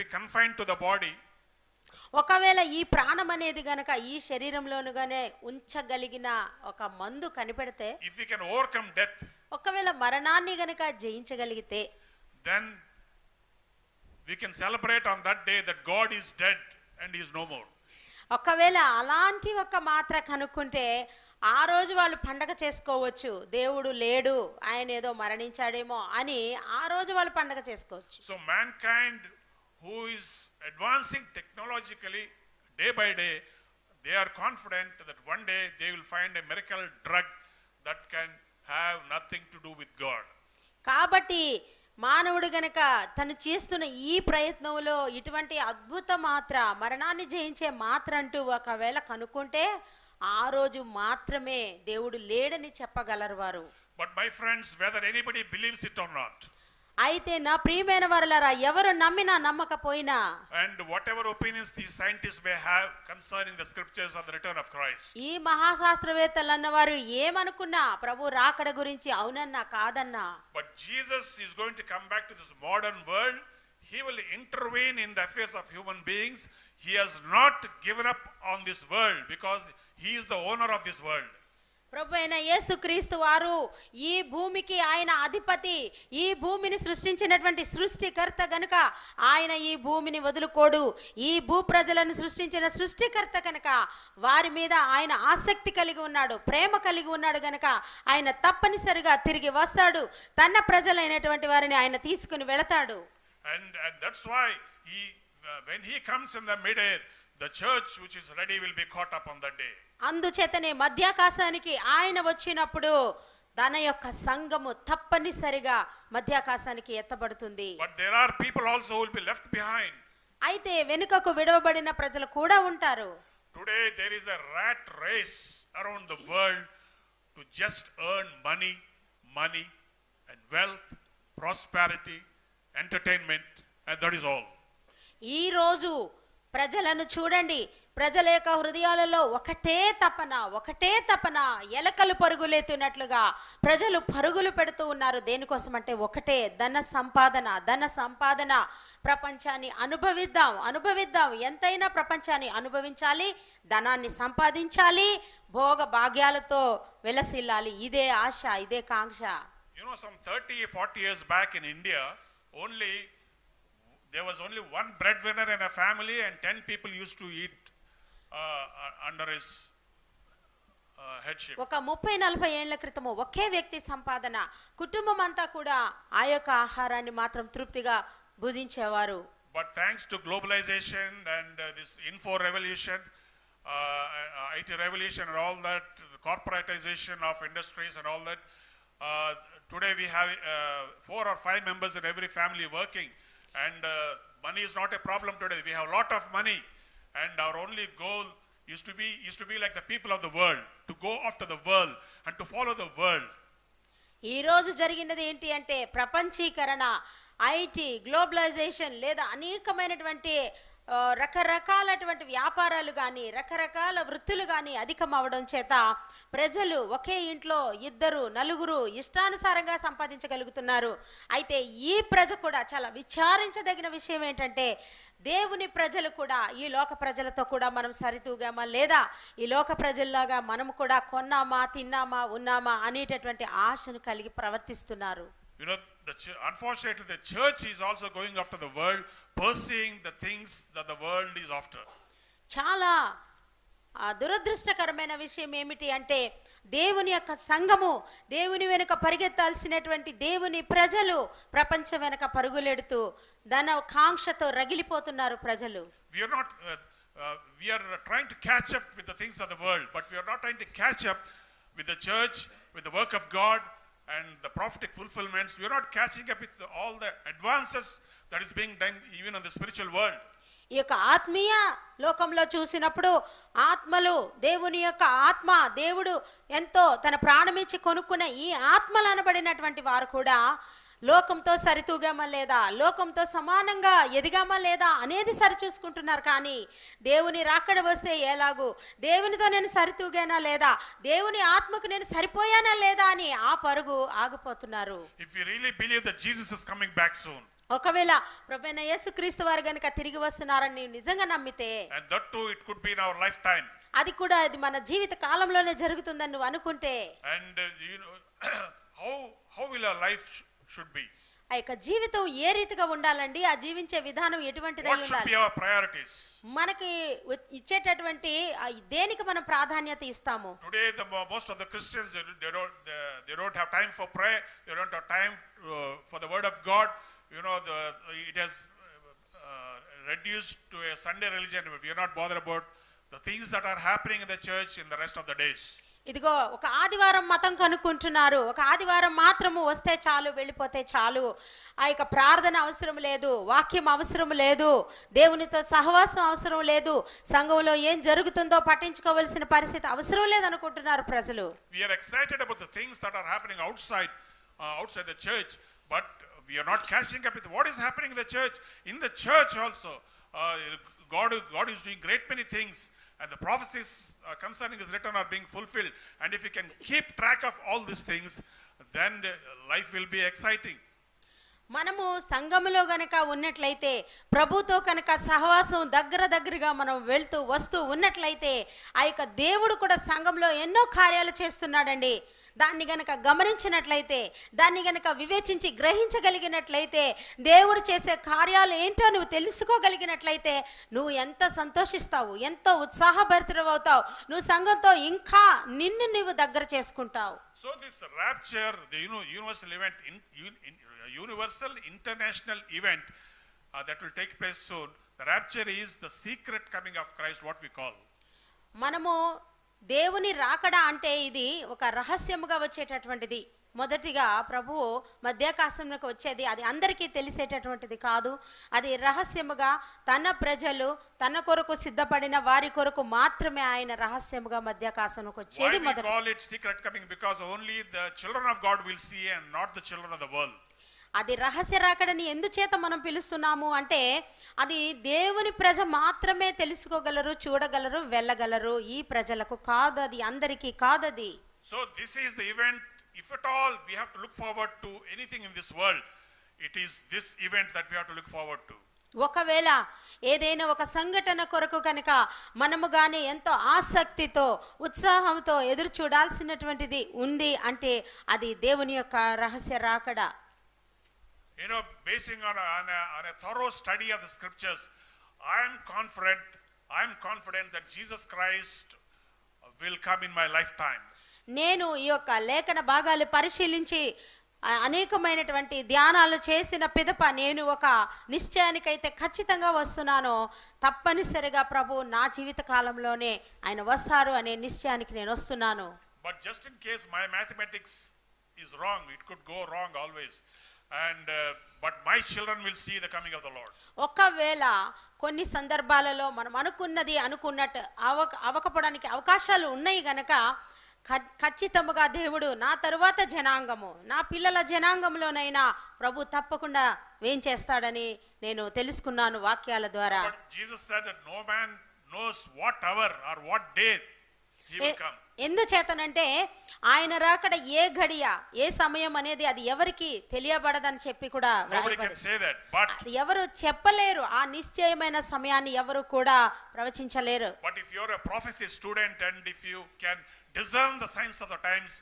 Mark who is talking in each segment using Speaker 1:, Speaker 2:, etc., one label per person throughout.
Speaker 1: be confined to the body,
Speaker 2: ఒకవేళ ఈ ప్రాణం అనేది గనక ఈ శరీరంలోనుగానే ఉంచగలిగిన ఒక మందు కనిపెడితే,
Speaker 1: if we can overcome death,
Speaker 2: ఒకవేళ మరణాన్ని గనక జయించగలిగితే,
Speaker 1: then we can celebrate on that day that God is dead and he is no more.
Speaker 2: ఒకవేళ అలాంటి ఒక మాత్ర కనుక్కుంటే ఆ రోజు వాళ్ళు పండగ చేసుకోవచ్చు. దేవుడు లేడు, ఆయన ఏదో మరణించాడేమో అని ఆ రోజు వాళ్ళు పండగ చేసుకోవచ్చు.
Speaker 1: So mankind who is advancing technologically day by day, they are confident that one day they will find a miracle drug that can have nothing to do with God.
Speaker 2: కాబట్టి మానవుడు గనక తను చేస్తున్న ఈ ప్రయత్నంలో ఇటువంటి అద్భుత మాత్ర, మరణాన్ని జయించే మాత్ర అంటూ ఒకవేళ కనుక్కుంటే ఆ రోజు మాత్రమే దేవుడు లేడని చెప్పగలరు వారు.
Speaker 1: But my friends, whether anybody believes it or not,
Speaker 2: అయితే నా ప్రియమైన వారలారా, ఎవరు నమ్మినా నమ్మకపోయినా,
Speaker 1: and whatever opinions these scientists may have concerning the scriptures of the return of Christ,
Speaker 2: ఈ మహాశాస్త్రవేత్తలు అన్నవారు ఏమనుకున్నా ప్రభు రాకడ గురించి అవునన్నా కాదన్నా,
Speaker 1: but Jesus is going to come back to this modern world. He will intervene in the affairs of human beings. He has not given up on this world because he is the owner of this world.
Speaker 2: ప్రభు అయిన యేసుక్రీస్తు వారు ఈ భూమికి ఆయన అధిపతి, ఈ భూమిని సృష్టించినటువంటి సృష్టికర్త గనుక ఆయన ఈ భూమిని వదులుకోడు. ఈ భూ ప్రజలను సృష్టించిన సృష్టికర్త కనుక వారి మీద ఆయన ఆసక్తి కలిగి ఉన్నాడు, ప్రేమ కలిగి ఉన్నాడు గనుక ఆయన తప్పనిసరిగా తిరిగి వస్తాడు. తన ప్రజలైనటువంటి వారిని ఆయన తీసుకుని వెళతాడు.
Speaker 1: And that's why when he comes in the mid-air, the church which is ready will be caught up on that day.
Speaker 2: అందుచేతనే మధ్యాకాశానికి ఆయన వచ్చినప్పుడు తన యొక్క సంఘము తప్పనిసరిగా మధ్యాకాశానికి ఎత్తబడుతుంది.
Speaker 1: But there are people also who will be left behind.
Speaker 2: అయితే వెనుకకు విడవబడిన ప్రజలు కూడా ఉంటారు.
Speaker 1: Today there is a rat race around the world to just earn money and wealth, prosperity, entertainment, and that is all.
Speaker 2: ఈ రోజు ప్రజలను చూడండి, ప్రజల యొక్క హృదయాలలో ఒకటే తపన, ఎలకలు పరుగులెత్తున్నట్లుగా ప్రజలు పరుగులు పెడుతూ ఉన్నారు. దేనికోసం అంటే ఒకటే, ధన సంపాదన. ప్రపంచాన్ని అనుభవిద్దాం, ఎంతైనా ప్రపంచాన్ని అనుభవించాలి, ధనాన్ని సంపాదించాలి, భోగ భాగ్యాలతో వెలసిల్లాలి. ఇదే ఆశ, ఇదే కాంక్ష.
Speaker 1: You know, some 30-40 years back in India, there was only one breadwinner in a family and 10 people used to eat under his headship.
Speaker 2: ఒక 30-40 ఏళ్ల క్రితము ఒకే వ్యక్తి సంపాదన, కుటుంబం అంతా కూడా ఆ యొక్క ఆహారాన్ని మాత్రం తృప్తిగా భుజించేవారు.
Speaker 1: But thanks to globalization and this info revolution, IT revolution and all that, corporatization of industries and all that, today we have 4 or 5 members in every family working. And money is not a problem today. We have a lot of money, and our only goal used to be like the people of the world, to go after the world and to follow the world.
Speaker 2: ఈ రోజు జరిగినది ఏంటి అంటే ప్రపంచీకరణ, IT, globalisation లేదా అనేకమైనటువంటి రకరకాలటువంటి వ్యాపారాలు కానీ రకరకాల వృత్తులు కానీ అధికం అవడం చేత ప్రజలు ఒకే ఇంట్లో 2-4 ఇష్టానుసారంగా సంపాదించగలుగుతున్నారు. అయితే ఈ ప్రజ కూడా చాలా విచారించదగిన విషయం ఏంటంటే దేవుని ప్రజలు కూడా ఈ లోక ప్రజలతో కూడా మనం సరితూగామా, లేదా ఈ లోక ప్రజల్లాగా మనం కూడా కొన్నామా, తిన్నామా, ఉన్నామా అనేటటువంటి ఆశను కలిగి ప్రవర్తిస్తున్నారు.
Speaker 1: You know, unfortunately the church is also going after the world, pursuing the things that the world is after.
Speaker 2: చాలా దురదృష్టకరమైన విషయం ఏమిటి అంటే దేవుని యొక్క సంఘము, దేవుని వెనుక పరిగెత్తాల్సినటువంటి దేవుని ప్రజలు ప్రపంచం వెనుక పరుగులెడుతూ ధన కాంక్షతో రగిలిపోతున్నారు ప్రజలు.
Speaker 1: We are trying to catch up with the things of the world, but we are not trying to catch up with the church, with the work of God and the prophetic fulfillments. We are not catching up with all the advances that is being done even in the spiritual world.
Speaker 2: ఈ యొక్క ఆత్మీయ లోకంలో చూసినప్పుడు ఆత్మలు, దేవుని యొక్క ఆత్మ, దేవుడు ఎంతో తన ప్రాణమిచ్చి కొనుక్కున్న ఈ ఆత్మలు అనబడినటువంటి వారు కూడా లోకంతో సరితూగామా లేదా, లోకంతో సమానంగా ఎదిగామా లేదా అనేది సరిచూసుకుంటున్నారు. కానీ దేవుని రాకడ వస్తే ఎలాగూ, దేవునితో నేను సరితూగానా లేదా, దేవుని ఆత్మకు నేను సరిపోయానా లేదా అని ఆ పరుగు ఆగిపోతున్నారు.
Speaker 1: If you really believe that Jesus is coming back soon,
Speaker 2: ఒకవేళ ప్రభువైన యేసుక్రీస్తు వారు గనుక తిరిగి వస్తున్నారని నీవు నిజంగా నమ్మితే,
Speaker 1: and that too it could be in our lifetime,
Speaker 2: అది కూడా అది మన జీవిత కాలంలోనే జరుగుతుందని నువ్వు అనుకుంటే,
Speaker 1: and you know how will our life should be,
Speaker 2: ఆ యొక్క జీవితం ఏ రీతిగా ఉండాలండి, ఆ జీవించే విధానం ఎటువంటిదై
Speaker 1: what should
Speaker 2: ఉండాలి,
Speaker 1: be our priorities.
Speaker 2: మనకి ఇచ్చేటటువంటి దేనికి మనం ప్రాధాన్యత ఇస్తాము.
Speaker 1: Today most of the Christians they don't have time for prayer, they don't have time for the word of God. You know, it has reduced to a Sunday religion. We are not bothered about the things that are happening in the church in the rest of the days.
Speaker 2: ఇదిగో ఒక ఆదివారం మతం కనుక్కుంటున్నారు, ఒక ఆదివారం మాత్రము వస్తే చాలు, వెళ్ళిపోతే చాలు, ఆ యొక్క ప్రార్థన అవసరం లేదు, వాక్యం అవసరం లేదు, దేవునితో సహవాసం అవసరం లేదు, సంఘంలో ఏం జరుగుతుందో పట్టించుకోవాల్సిన పరిస్థితి అవసరం లేదు అనుకుంటున్నారు ప్రజలు.
Speaker 1: We are excited about the things that are happening outside the church, but we are not catching up with what is happening in the church. In the church also, God is doing great many things, and the prophecies concerning his return are being fulfilled. And if we can keep track of all these things, then life will be exciting.
Speaker 2: మనము సంఘములో గనక ఉన్నట్లయితే, ప్రభుతో కనుక సహవాసం దగ్గరగా మనం వెళ్తూ వస్తూ ఉన్నట్లయితే, ఆ యొక్క దేవుడు కూడా సంఘంలో ఎన్నో కార్యాలు చేస్తున్నాడండి. దాన్ని గనక గమనించినట్లయితే, దాన్ని గనక వివేచించి గ్రహించగలిగినట్లయితే, దేవుడు చేసే కార్యాలు ఏంటో నువ్వు తెలుసుకోగలిగినట్లయితే, నువ్వు ఎంత సంతోషిస్తావు, ఎంతో ఉత్సాహభరితుడవుతావు, నువ్వు సంఘంతో ఇంకా నిన్ను నువ్వు దగ్గర చేసుకుంటావు.
Speaker 1: So this rapture, the universal international event that will take place soon, the rapture is the secret coming of Christ, what we call.
Speaker 2: మనము దేవుని రాకడ అంటే ఇది ఒక రహస్యముగా వచ్చేటటువంటిది. మొదటిగా ప్రభువు మధ్యాకాశంలోకి వచ్చేది అది అందరికీ తెలిసేటటువంటిది కాదు, అది రహస్యముగా తన ప్రజలు తన కొరకు సిద్ధపడిన వారి కొరకు మాత్రమే ఆయన రహస్యముగా మధ్యాకాశంలోకి వచ్చేది.
Speaker 1: Why we call it secret coming? Because only the children of God will see and not the children of the world.
Speaker 2: అది రహస్య రాకడని ఎందుచేత మనం పిలుస్తున్నాము అంటే, అది దేవుని ప్రజ మాత్రమే తెలుసుకోగలరు, చూడగలరు, వెళ్ళగలరు. ఈ ప్రజలకు కాదు, అది అందరికీ కాదది.
Speaker 1: So this is the event. If at all we have to look forward to anything in this world, it is this event that we have to look forward to.
Speaker 2: ఒకవేళ ఏదైనా ఒక సంఘటన కొరకు కనుక మనము గాని ఎంతో ఆసక్తితో ఉత్సాహంతో ఎదురు చూడాల్సినటువంటిది ఉంది అంటే అది దేవుని యొక్క రహస్య రాకడ.
Speaker 1: You know, basing on a thorough study of the scriptures, I am confident that Jesus Christ will come in my lifetime.
Speaker 2: నేను ఈ యొక్క లేఖన భాగాలు పరిశీలించి అనేకమైనటువంటి ధ్యానాలు చేసిన పిదప నేను ఒక నిశ్చయానికైతే ఖచ్చితంగా వస్తున్నాను, తప్పనిసరిగా ప్రభు నా జీవిత కాలంలోనే ఆయన వస్తారు అనే నిశ్చయానికి నేను వస్తున్నాను.
Speaker 1: But just in case my mathematics is wrong, it could go wrong always. And but my children will see the coming of the Lord.
Speaker 2: ఒకవేళ కొన్ని సందర్భాలలో మనం అనుకున్నట్టు అవకపోవడానికి అవకాశాలు ఉన్నాయి గనక ఖచ్చితంగా దేవుడు నా తరువాత జనాంగము, నా పిల్లల జనాంగంలోనైనా ప్రభు తప్పకుండా వేంచేస్తాడని నేను తెలుసుకున్నాను వాక్యాల ద్వారా.
Speaker 1: But Jesus said that no man knows what hour or what day he will come.
Speaker 2: ఎందుచేతనంటే ఆయన రాకడ ఏ గడియ ఏ సమయం అనేది అది ఎవరికి తెలియబడదని చెప్పి కూడా ఎవరు చెప్పలేరు, ఆ నిశ్చయమైన సమయాన్ని ఎవరు కూడా ప్రవచించలేరు.
Speaker 1: But if you are a prophecy student and if you can discern the signs of the times,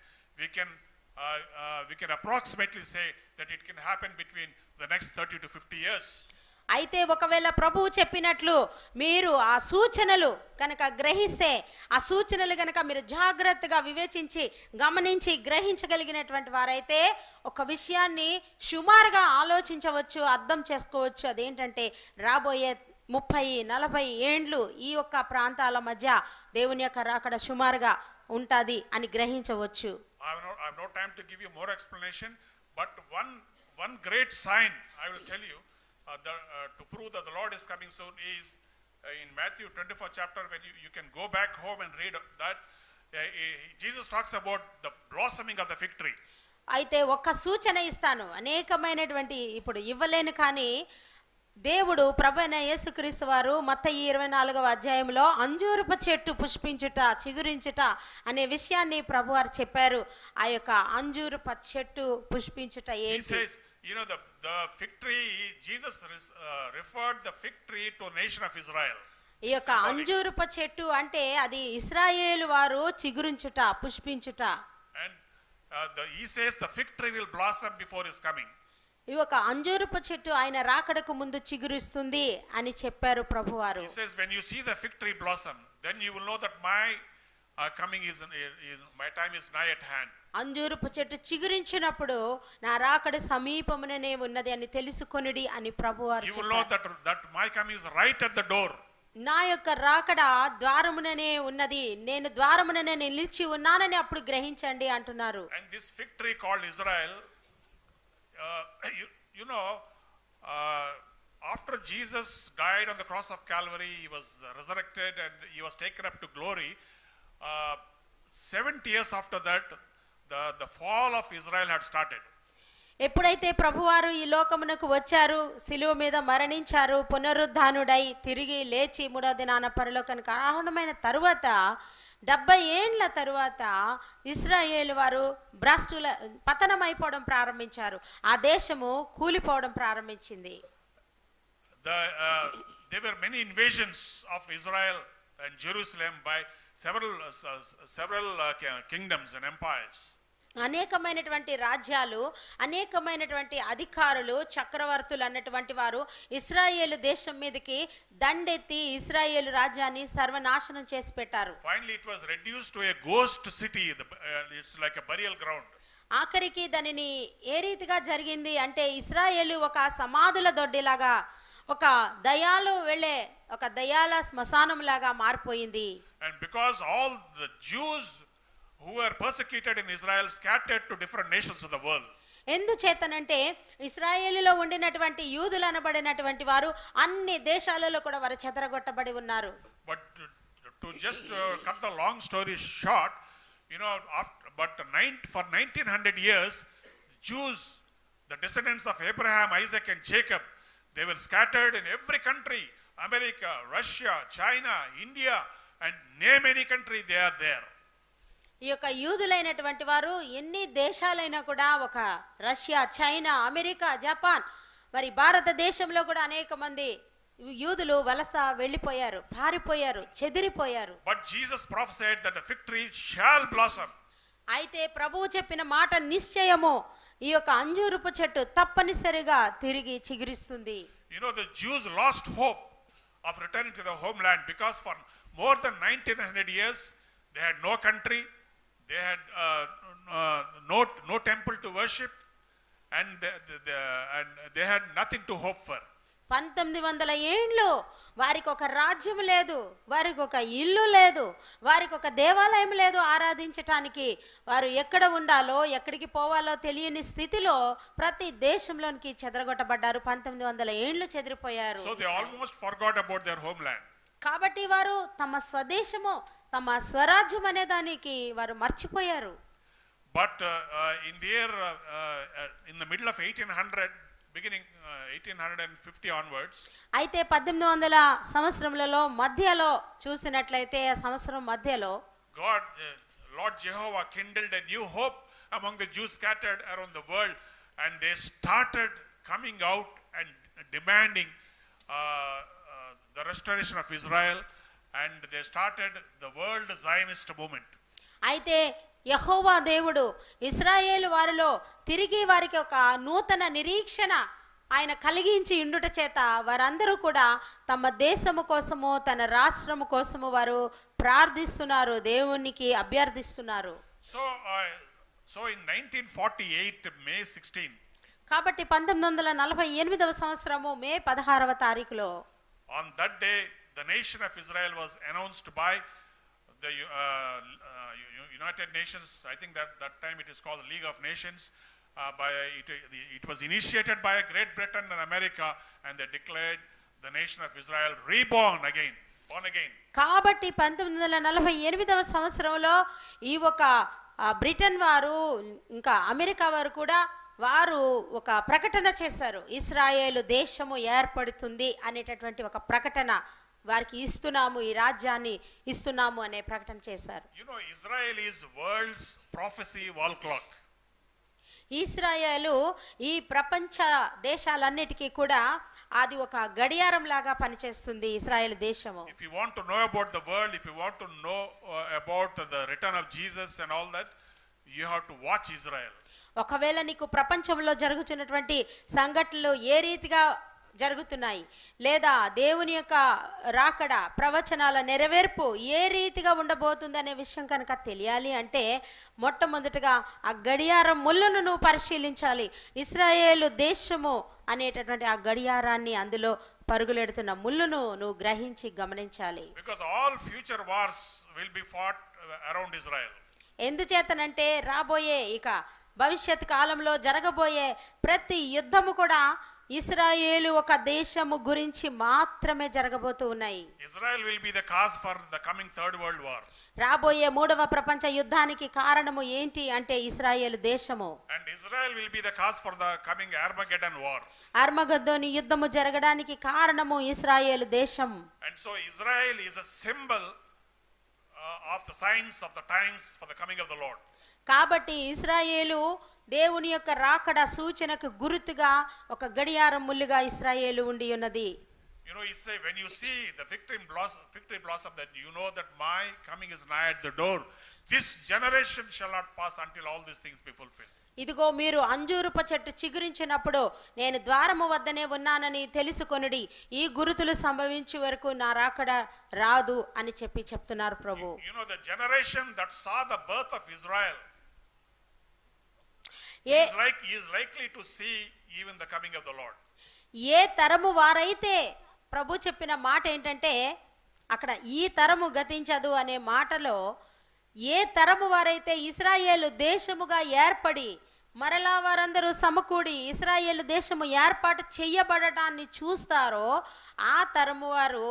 Speaker 1: we can approximately say that it can happen between the next 30 to 50 years.
Speaker 2: అయితే ఒకవేళ ప్రభువు చెప్పినట్లు మీరు ఆ సూచనలు కనుక గ్రహిస్తే, ఆ సూచనలు కనుక మీరు జాగ్రత్తగా వివేచించి గమనించి గ్రహించగలిగినటువంటి వారైతే ఒక విషయాన్ని సుమారుగా ఆలోచించవచ్చు, అర్థం చేసుకోవచ్చు. అదేంటంటే రాబోయే 30-40 ఏండ్లు ఈ యొక్క ప్రాంతాల మధ్య దేవుని యొక్క రాకడ సుమారుగా ఉంటది అని గ్రహించవచ్చు.
Speaker 1: I have no time to give you more explanation, but one great sign I will tell you to prove that the Lord is coming soon is in Matthew 24 chapter, when you can go back home and read that. Jesus talks about the blossoming of the fig tree.
Speaker 2: అయితే ఒక్క సూచన ఇస్తాను, అనేకమైనటువంటి ఇప్పుడు ఇవ్వలేను, కానీ దేవుడు ప్రభువైన యేసుక్రీస్తు వారు మత్తయి 24వ అధ్యాయంలో అంజూరపు చెట్టు పుష్పించుట చిగురించుట అనే విషయాన్ని ప్రభువారు చెప్పారు. ఆ యొక్క అంజూరపు చెట్టు పుష్పించుట ఏంటి?
Speaker 1: You know, the fig tree, Jesus referred the fig tree to nation of Israel.
Speaker 2: ఈ యొక్క అంజూరపు చెట్టు అంటే అది ఇశ్రాయేలు వారు చిగురించుట, పుష్పించుట.
Speaker 1: And he says the fig tree will blossom before his coming.
Speaker 2: ఈ యొక్క అంజూరపు చెట్టు ఆయన రాకడకు ముందు చిగురిస్తుంది అని చెప్పారు ప్రభువారు.
Speaker 1: He says when you see the fig tree blossom, then you will know that my coming is my time is nigh at hand.
Speaker 2: అంజూరపు చెట్టు చిగురించినప్పుడు నా రాకడ సమీపముననే ఉన్నది అని తెలుసుకొనుడి అని ప్రభువారు
Speaker 1: You will know that my coming is right at the door.
Speaker 2: నా యొక్క రాకడ ద్వారముననే ఉన్నది, నేను ద్వారముననే నిలిచి ఉన్నానని అప్పుడు గ్రహించండి అంటున్నారు.
Speaker 1: And this fig tree called Israel, you know, after Jesus died on the cross of Calvary, he was resurrected and he was taken up to glory. 70 years after that, the fall of Israel had started.
Speaker 2: ఎప్పుడైతే ప్రభువారు ఈ లోకమునకు వచ్చారు, శిలువ మీద మరణించారు, పునరుద్ధానుడై తిరిగి లేచి మూడో దినాన పరలోకానికి ఆరోహణమైన తరువాత 70 ఏండ్ల తరువాత ఇశ్రాయేలు వారు భ్రష్టుల పతనమైపోవడం ప్రారంభించారు. ఆ దేశము కూలిపోవడం ప్రారంభించింది.
Speaker 1: There were many invasions of Israel and Jerusalem by several kingdoms and empires.
Speaker 2: అనేకమైనటువంటి రాజ్యాలు, అనేకమైనటువంటి అధికారులు, చక్రవర్తులు అన్నటువంటి వారు ఇశ్రాయేలు దేశం మీదకి దండెత్తి ఇశ్రాయేలు రాజ్యాన్ని సర్వనాశనం చేసి పెట్టారు.
Speaker 1: Finally it was reduced to a ghost city. It's like a burial ground.
Speaker 2: ఆఖరికి దానిని ఏ రీతిగా జరిగింది అంటే ఇశ్రాయేలు ఒక సమాధుల దొడ్డిలాగా, ఒక దయాలు వెళ్ళే ఒక దయాల శ్మశానం లాగా మారిపోయింది.
Speaker 1: And because all the Jews who were persecuted in Israel scattered to different nations of the world.
Speaker 2: ఎందుచేతనంటే ఇశ్రాయేలులో ఉండినటువంటి యూదులు అనబడినటువంటి వారు అన్ని దేశాలలో కూడా వారు చెదరగొట్టబడి ఉన్నారు.
Speaker 1: But to just cut the long story short, you know, for 1900 years, Jews, the descendants of Abraham, Isaac and Jacob, they were scattered in every country, America, Russia, China, India, and name any country, they are there.
Speaker 2: ఈ యొక్క యూదులైనటువంటి వారు ఎన్ని దేశాలైనా కూడా, ఒక Russia, China, America, Japan, మరి భారతదేశంలో కూడా అనేక మంది యూదులు వలస వెళ్ళిపోయారు, పారిపోయారు, చెదిరిపోయారు.
Speaker 1: But Jesus prophesied that the fig tree shall blossom.
Speaker 2: అయితే ప్రభువు చెప్పిన మాట నిశ్చయము, ఈ యొక్క అంజూరపు చెట్టు తప్పనిసరిగా తిరిగి చిగురిస్తుంది.
Speaker 1: You know, the Jews lost hope of returning to the homeland because for more than 1900 years they had no country, they had no temple to worship, and they had nothing to hope for.
Speaker 2: 1900 ఏండ్లు వారికి ఒక రాజ్యం లేదు, వారికి ఒక ఇల్లు లేదు, వారికి ఒక దేవాలయం లేదు ఆరాధించటానికి. వారు ఎక్కడ ఉండాలో, ఎక్కడికి పోవాలో తెలియని స్థితిలో ప్రతి దేశంలోనికి చెదరగొట్టబడ్డారు. 1900 ఏండ్లు చెదిరిపోయారు.
Speaker 1: So they almost forgot about their homeland.
Speaker 2: కాబట్టి వారు తమ స్వదేశము, తమ స్వరాజ్యం అనే దానికి వారు మర్చిపోయారు.
Speaker 1: But in the middle of 1800, beginning 1850 onwards,
Speaker 2: అయితే 1800 సంవత్సరములలో మధ్యలో చూసినట్లయితే ఆ సంవత్సరం మధ్యలో
Speaker 1: God, Lord Jehovah kindled a new hope among the Jews scattered around the world, and they started coming out and demanding the restoration of Israel, and they started the world Zionist movement.
Speaker 2: అయితే యెహోవా దేవుడు ఇశ్రాయేలు వారిలో తిరిగి వారికి ఒక నూతన నిరీక్షణ ఆయన కలిగించి ఉండుట చేత వారందరూ కూడా తమ దేశము కోసము, తన రాష్ట్రము కోసము వారు ప్రార్థిస్తున్నారు, దేవునికి అభ్యర్థిస్తున్నారు.
Speaker 1: So in 1948 May 16,
Speaker 2: కాబట్టి 1948వ సంవత్సరము మే 16వ తారీఖులో
Speaker 1: on that day the nation of Israel was announced by the United Nations. I think that time it is called the League of Nations. It was initiated by Great Britain and America, and they declared the nation of Israel reborn again, born again.
Speaker 2: కాబట్టి 1948వ సంవత్సరంలో ఈ ఒక Britain వారు ఇంకా America వారు కూడా వారు ఒక ప్రకటన చేశారు, ఇశ్రాయేలు దేశము ఏర్పడుతుంది అనేటటువంటి ఒక ప్రకటన వారికి ఇస్తున్నాము, ఈ రాజ్యాన్ని ఇస్తున్నాము అనే ప్రకటన చేశారు.
Speaker 1: You know, Israel is world's prophecy wall clock.
Speaker 2: ఇశ్రాయేలు ఈ ప్రపంచ దేశాలన్నిటికీ కూడా అది ఒక గడియారం లాగా పనిచేస్తుంది ఇశ్రాయేల్ దేశము.
Speaker 1: If you want to know about the world, if you want to know about the return of Jesus and all that, you have to watch Israel.
Speaker 2: ఒకవేళ నీకు ప్రపంచంలో జరుగుతున్నటువంటి సంఘటనలు ఏ రీతిగా జరుగుతున్నాయి లేదా దేవుని యొక్క రాకడ ప్రవచనాల నెరవేర్పు ఏ రీతిగా ఉండబోతుంది అనే విషయం కనుక తెలియాలి అంటే మొట్టమొదటిగా ఆ గడియారం ముళ్ళను నువ్వు పరిశీలించాలి. ఇశ్రాయేలు దేశము అనేటటువంటి ఆ గడియారాన్ని అందులో పరుగులెడుతున్న ముళ్ళును నువ్వు గ్రహించి గమనించాలి.
Speaker 1: Because all future wars will be fought around Israel.
Speaker 2: ఎందుచేతనంటే రాబోయే ఇక భవిష్యత్ కాలంలో జరగబోయే ప్రతి యుద్ధము కూడా ఇశ్రాయేలు ఒక దేశము గురించి మాత్రమే జరగబోతూ ఉన్నాయి.
Speaker 1: Israel will be the cause for the coming third world war.
Speaker 2: రాబోయే మూడవ ప్రపంచ యుద్ధానికి కారణము ఏంటి అంటే ఇశ్రాయేలు దేశము.
Speaker 1: And Israel will be the cause for the coming Armageddon war.
Speaker 2: అర్మగద్దోని యుద్ధము జరగడానికి కారణము ఇశ్రాయేలు దేశం.
Speaker 1: And so Israel is a symbol of the signs of the times for the coming of the Lord.
Speaker 2: కాబట్టి ఇశ్రాయేలు దేవుని యొక్క రాకడ సూచనకు గుర్తుగా ఒక గడియారం ముల్లుగా ఇశ్రాయేలు ఉండి ఉన్నది.
Speaker 1: You know, he say when you see the victory blossom, that you know that my coming is nigh at the door. This generation shall not pass until all these things be fulfilled.
Speaker 2: ఇదిగో మీరు అంజూరపు చెట్టు చిగురించినప్పుడు నేను ద్వారము వద్దనే ఉన్నానని తెలుసుకొనుడి, ఈ గురుతులు సంభవించే వరకు నా రాకడ రాదు అని చెప్తున్నారు ప్రభు.
Speaker 1: You know, the generation that saw the birth of Israel is likely to see even the coming of the Lord.
Speaker 2: ఏ తరము వారైతే ప్రభు చెప్పిన మాట ఏంటంటే అక్కడ ఈ తరము గతించదు అనే మాటలో ఏ తరము వారైతే ఇశ్రాయేలు దేశముగా ఏర్పడి మరలా వారందరూ సమకూడి ఇశ్రాయేలు దేశము ఏర్పాటు చేయబడటాన్ని చూస్తారో ఆ తరము వారు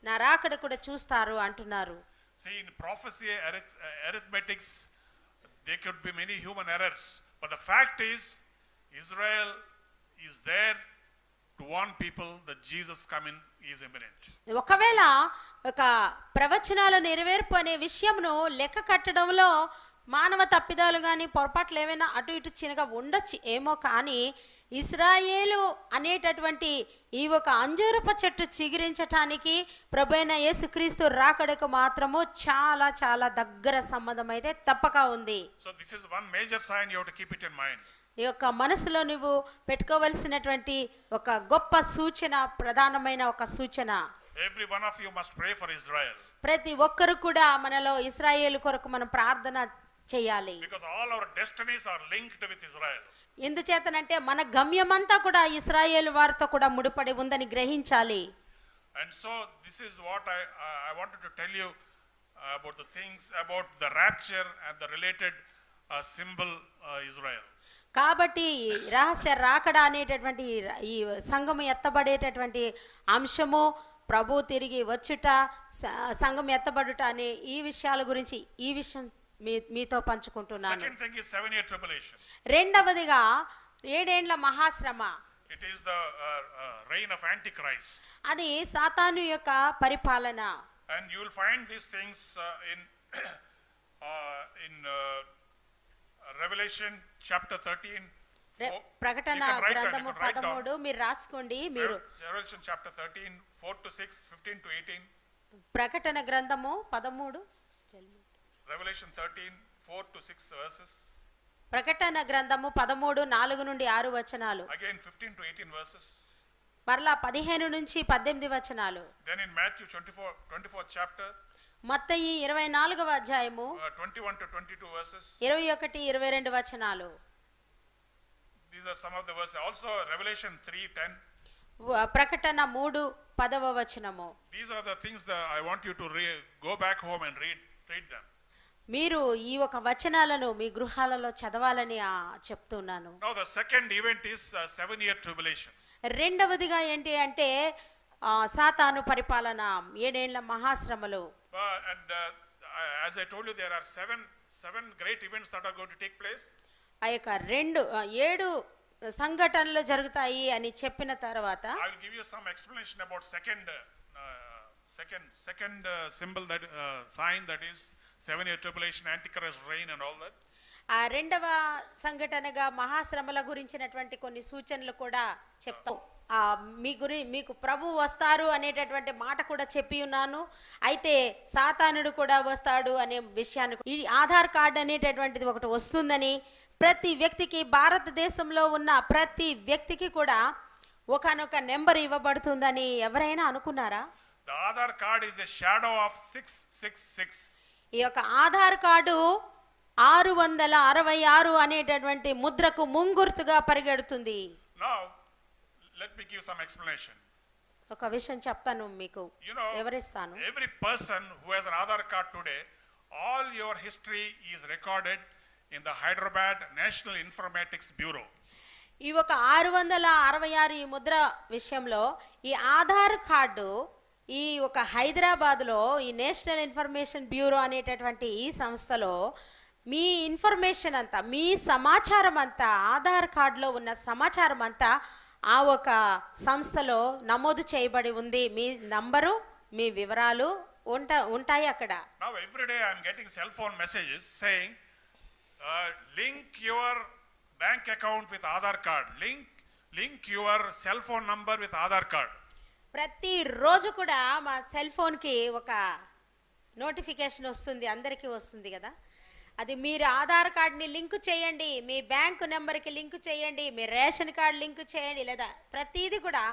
Speaker 2: నా రాకడ కూడా చూస్తారు అంటున్నారు.
Speaker 1: See, in prophecy arithmetics there could be many human errors, but the fact is Israel is there to warn people that Jesus coming is imminent.
Speaker 2: ఒకవేళ ఒక ప్రవచనాల నెరవేర్పు అనే విషయంను లెక్క కట్టడంలో మానవ తప్పిదాలు కానీ పొరపాట్లు ఏమైనా అటు ఇటు చిన్నగా ఉండొచ్చు ఏమో, కానీ ఇశ్రాయేలు అనేటటువంటి ఈ ఒక అంజూరపు చెట్టు చిగురించటానికి ప్రభువైన యేసుక్రీస్తు రాకడకు మాత్రము చాలా చాలా దగ్గర సంబంధం అయితే తప్పక ఉంది.
Speaker 1: So this is one major sign, you have to keep it in mind.
Speaker 2: నీ యొక్క మనసులో నువ్వు పెట్టుకోవలసినటువంటి ఒక గొప్ప సూచన, ప్రధానమైన ఒక సూచన.
Speaker 1: Every one of you must pray for Israel.
Speaker 2: ప్రతి ఒక్కరు కూడా మనలో ఇశ్రాయేలు కొరకు మనం ప్రార్థన చేయాలి.
Speaker 1: Because all our destinies are linked with Israel.
Speaker 2: ఎందుచేతనంటే మన గమ్యమంతా కూడా ఇశ్రాయేలు వారితో కూడా ముడిపడి ఉందని గ్రహించాలి.
Speaker 1: And so this is what I wanted to tell you about the things about the rapture and the related symbol Israel.
Speaker 2: కాబట్టి రహస్య రాకడ అనేటటువంటి ఈ సంఘం ఎత్తబడేటటువంటి అంశము, ప్రభు తిరిగి వచ్చుట, సంఘం ఎత్తబడుట అనే ఈ విషయాల గురించి ఈ విషయం మీతో పంచుకుంటున్నాను.
Speaker 1: Second thing is 7-year tribulation.
Speaker 2: రెండవదిగా 7 ఏండ్ల మహాశ్రమ.
Speaker 1: It is the reign of Antichrist.
Speaker 2: అది సాతాను యొక్క పరిపాలన.
Speaker 1: And you will find these things in Revelation chapter 13.
Speaker 2: ప్రకటన గ్రంథము 13 మీరు రాసుకోండి. మీరు
Speaker 1: Revelation chapter 13 4 to 6, 15 to 18.
Speaker 2: ప్రకటన గ్రంథము 13,
Speaker 1: Revelation 13 4 to 6 verses.
Speaker 2: ప్రకటన గ్రంథము 13 4 నుండి 6 వచనాలు.
Speaker 1: Again 15 to 18 verses.
Speaker 2: మరలా 15 నుంచి 18 వచనాలు.
Speaker 1: Then in Matthew 24th chapter.
Speaker 2: మత్తయి 24వ అధ్యాయము
Speaker 1: 21 to 22 verses.
Speaker 2: 21 22 వచనాలు.
Speaker 1: These are some of the verses. Also Revelation 3:10.
Speaker 2: ప్రకటన 3:10వ వచనము.
Speaker 1: These are the things that I want you to go back home and read them.
Speaker 2: మీరు ఈ ఒక వచనాలను మీ గృహాలలో చదవాలని చెప్తున్నాను.
Speaker 1: Now the second event is 7-year tribulation.
Speaker 2: రెండవదిగా ఏంటి అంటే సాతాను పరిపాలన, 7 ఏండ్ల మహాశ్రమలు.
Speaker 1: And as I told you, there are seven great events that are going to take place.
Speaker 2: ఆ యొక్క 7 సంఘటనలు జరుగుతాయి అని చెప్పిన తర్వాత
Speaker 1: I will give you some explanation about second symbol, that sign, that is 7-year tribulation, Antichrist reign and all that.
Speaker 2: ఆ రెండవ సంఘటనగా మహాశ్రమల గురించినటువంటి కొన్ని సూచనలు కూడా చెప్తాం. మీకు ప్రభు వస్తారు అనేటటువంటి మాట కూడా చెప్పి ఉన్నాను. అయితే సాతానుడు కూడా వస్తాడు అనే విషయాన్ని, ఈ ఆధార్ కార్డు అనేటటువంటిది ఒకటి వస్తుందని, ప్రతి వ్యక్తికి, భారతదేశంలో ఉన్న ప్రతి వ్యక్తికి కూడా ఒకనొక నెంబర్ ఇవ్వబడుతుందని ఎవరైనా అనుకున్నారా?
Speaker 1: The Aadhaar card is a shadow of 666.
Speaker 2: ఈ యొక్క ఆధార్ కార్డు 666 అనేటటువంటి ముద్రకు ముంగుర్తుగా పరిగెడుతుంది.
Speaker 1: Now, let me give some explanation.
Speaker 2: ఒక విషయం చెప్తాను, మీకు వివరిస్తాను.
Speaker 1: Every person who has an Aadhaar card today, all your history is recorded in the Hyderabad National Informatics Bureau.
Speaker 2: ఈ ఒక 666 ఈ ముద్ర విషయంలో ఈ ఆధార్ కార్డు ఈ ఒక హైదరాబాద్లో ఈ నేషనల్ ఇన్ఫర్మేషన్ బ్యూరో అనేటటువంటి ఈ సంస్థలో మీ ఇన్ఫర్మేషన్ అంతా, మీ సమాచారం అంతా, ఆధార్ కార్డులో ఉన్న సమాచారం అంతా ఆ ఒక సంస్థలో నమోదు చేయబడి ఉంది. మీ నంబరు, మీ వివరాలు ఉంటాయి అక్కడ.
Speaker 1: Now every day I am getting cell phone messages saying link your bank account with Aadhaar card, link your cell phone number with Aadhaar card.
Speaker 2: ప్రతి రోజు కూడా మా సెల్ ఫోన్కి ఒక నోటిఫికేషన్ వస్తుంది, అందరికీ వస్తుంది కదా. అది మీరు ఆధార్ కార్డ్ని లింక్ చేయండి, మీ బ్యాంకు నెంబర్కి లింక్ చేయండి, మీ రేషన్ కార్డు లింక్ చేయండి, లేదా ప్రతిదీ కూడా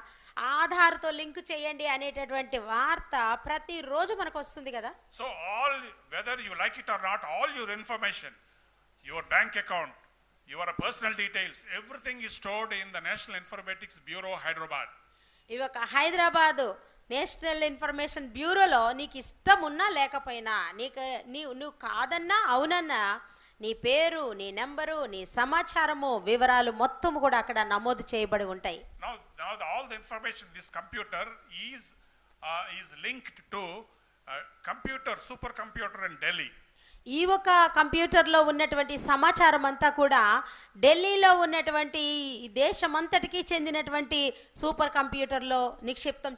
Speaker 2: ఆధార్తో లింక్ చేయండి అనేటటువంటి వార్త ప్రతిరోజు మనకు వస్తుంది కదా.
Speaker 1: So all, whether you like it or not, all your information, your bank account, your personal details, everything is stored in the National Informatics Bureau, Hyderabad.
Speaker 2: ఈ ఒక హైదరాబాదు నేషనల్ ఇన్ఫర్మేషన్ బ్యూరోలో నీకు ఇష్టం ఉన్నా లేకపోయినా, నువ్వు కాదన్నా అవునన్నా, నీ పేరు, నీ నెంబరు, నీ సమాచారము, వివరాలు మొత్తం కూడా అక్కడ నమోదు చేయబడి ఉంటాయి.
Speaker 1: Now all the information, this computer is linked to supercomputer in Delhi.
Speaker 2: ఈ ఒక కంప్యూటర్లో ఉన్నటువంటి సమాచారం అంతా కూడా ఢిల్లీలో ఉన్నటువంటి దేశమంతటికి చెందినటువంటి సూపర్ కంప్యూటర్లో నిక్షిప్తం